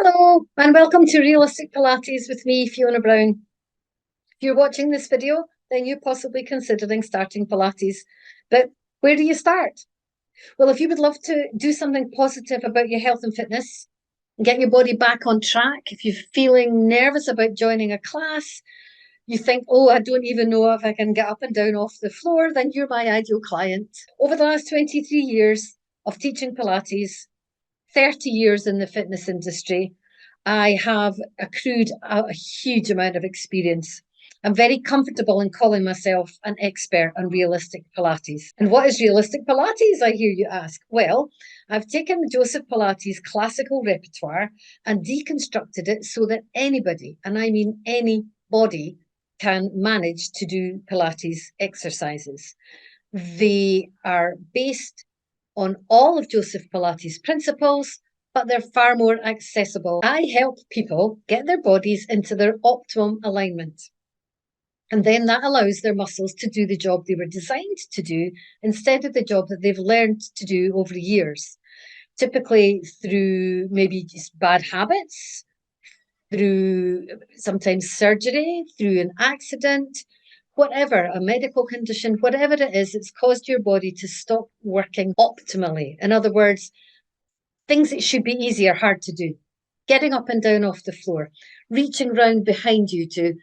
Hello, and welcome to Realistic Pilates with me, Fiona Brown. If you're watching this video, then you're possibly considering starting Pilates. But where do you start? Well, if you would love to do something positive about your health and fitness, and get your body back on track, if you're feeling nervous about joining a class, you think, oh, I don't even know if I can get up and down off the floor, then you're my ideal client. Over the last 23 years of teaching Pilates, 30 years in the fitness industry, I have accrued a huge amount of experience. I'm very comfortable in calling myself an expert on realistic Pilates. And what is realistic Pilates, I hear you ask? Well, I've taken Joseph Pilates' classical repertoire and deconstructed it so that anybody, and I mean anybody, can manage to do Pilates exercises. They are based on all of Joseph Pilates' principles, but they're far more accessible. I help people get their bodies into their optimum alignment. And then that allows their muscles to do the job they were designed to do instead of the job that they've learned to do over years, typically through maybe just bad habits, through sometimes surgery, through an accident, whatever, a medical condition, whatever it is, it's caused your body to stop working optimally. In other words, things that should be easy are hard to do. Getting up and down off the floor, reaching round behind you to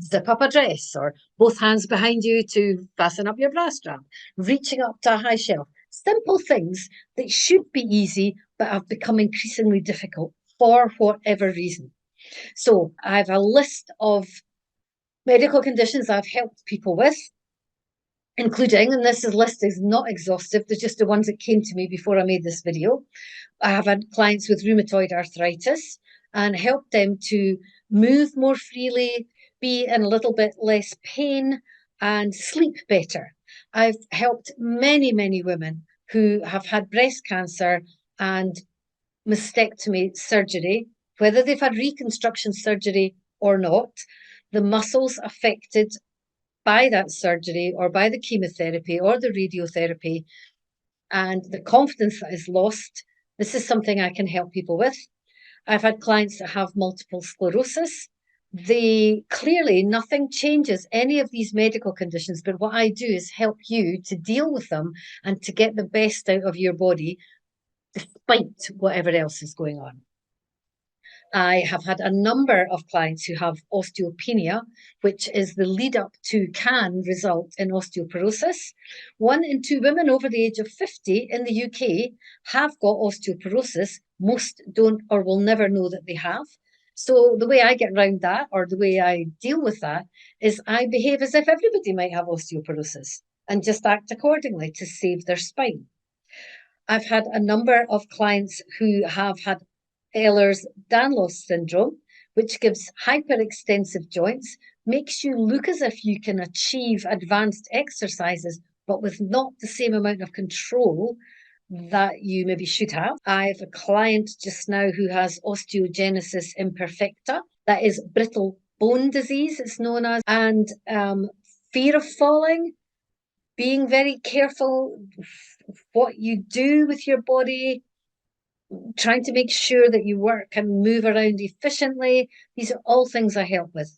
zip up a dress, or both hands behind you to fasten up your bra strap, reaching up to a high shelf. Simple things that should be easy, but have become increasingly difficult for whatever reason. So I have a list of medical conditions I've helped people with, including, and this list is not exhaustive, they're just the ones that came to me before I made this video. I have had clients with rheumatoid arthritis and helped them to move more freely, be in a little bit less pain, and sleep better. I've helped many, many women who have had breast cancer and mastectomy surgery, whether they've had reconstruction surgery or not, the muscles affected by that surgery or by the chemotherapy or the radiotherapy and the confidence that is lost, this is something I can help people with. I've had clients that have multiple sclerosis. They clearly, nothing changes any of these medical conditions, but what I do is help you to deal with them and to get the best out of your body despite whatever else is going on. I have had a number of clients who have osteopenia, which is the lead up to can result in osteoporosis. 1 in 2 women over the age of 50 in the UK have got osteoporosis. Most don't or will never know that they have. So the way I get around that, or the way I deal with that, is I behave as if everybody might have osteoporosis and just act accordingly to save their spine. I've had a number of clients who have had Ehlers-Danlos syndrome, which gives hyperextensive joints, makes you look as if you can achieve advanced exercises, but with not the same amount of control that you maybe should have. I have a client just now who has osteogenesis imperfecta, that is brittle bone disease, it's known as, and fear of falling, being very careful what you do with your body, trying to make sure that you work and move around efficiently. These are all things I help with.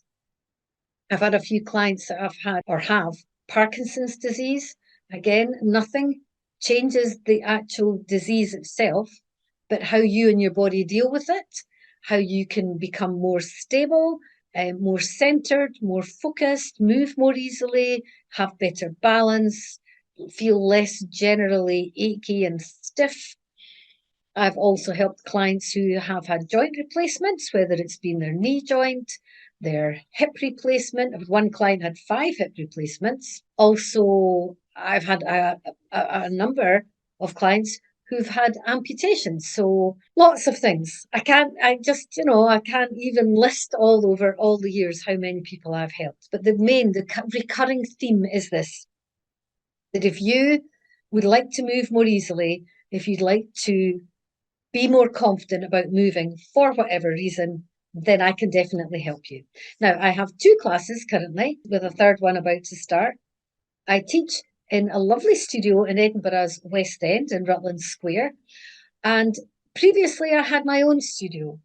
I've had a few clients that have had or have Parkinson's disease. Again, nothing changes the actual disease itself, but how you and your body deal with it, how you can become more stable, more centered, more focused, move more easily, have better balance, feel less generally achy and stiff. I've also helped clients who have had joint replacements, whether it's been their knee joint, their hip replacement. One client had 5 hip replacements. Also, I've had a number of clients who've had amputations. So lots of things. I can't even list all over all the years how many people I've helped. But the recurring theme is this, that if you would like to move more easily, if you'd like to be more confident about moving for whatever reason, then I can definitely help you. Now, I have 2 classes currently, with a third one about to start. I teach in a lovely studio in Edinburgh's West End in Rutland Square. And previously I had my own studio.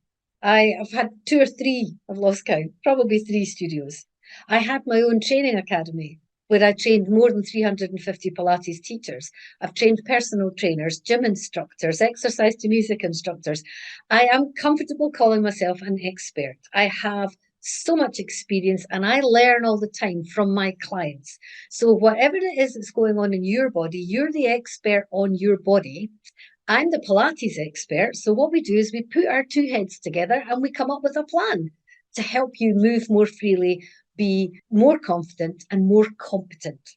I've had two or three, I've lost count, probably three studios. I had my own training academy where I trained more than 350 Pilates teachers. I've trained personal trainers, gym instructors, exercise to music instructors. I am comfortable calling myself an expert. I have so much experience and I learn all the time from my clients. So, whatever it is that's going on in your body, you're the expert on your body. I'm the Pilates expert. So, what we do is we put our two heads together and we come up with a plan to help you move more freely, be more confident, and more competent.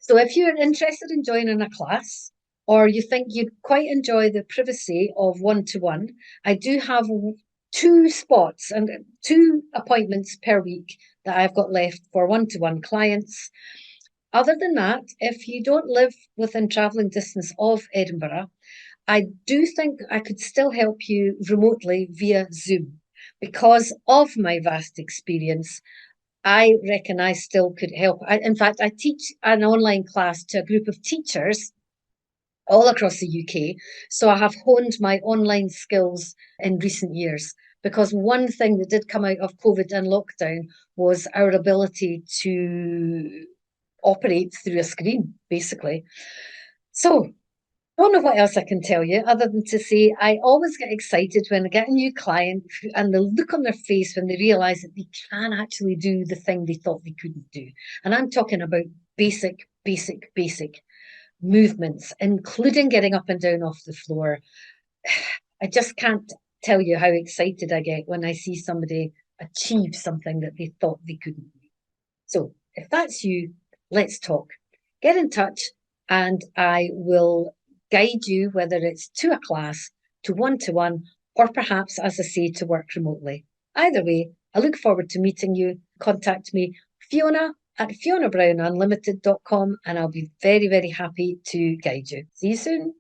So, if you're interested in joining a class, or you think you'd quite enjoy the privacy of one to one, I do have two spots and two appointments per week that I've got left for one to one clients. Other than that, if you don't live within travelling distance of Edinburgh, I do think I could still help you remotely via Zoom. Because of my vast experience, I reckon I still could help. In fact, I teach an online class to a group of teachers all across the UK. So I have honed my online skills in recent years. Because one thing that did come out of COVID and lockdown was our ability to operate through a screen, basically. So I don't know what else I can tell you other than to say I always get excited when I get a new client and the look on their face when they realize that they can actually do the thing they thought they couldn't do. And I'm talking about basic movements, including getting up and down off the floor. I just can't tell you how excited I get when I see somebody achieve something that they thought they couldn't do. So if that's you, let's talk. Get in touch and I will guide you, whether it's to a class, to one, or perhaps, as I say, to work remotely. Either way, I look forward to meeting you. Contact me, Fiona at fionabrownunlimited.com, and I'll be very, very happy to guide you. See you soon.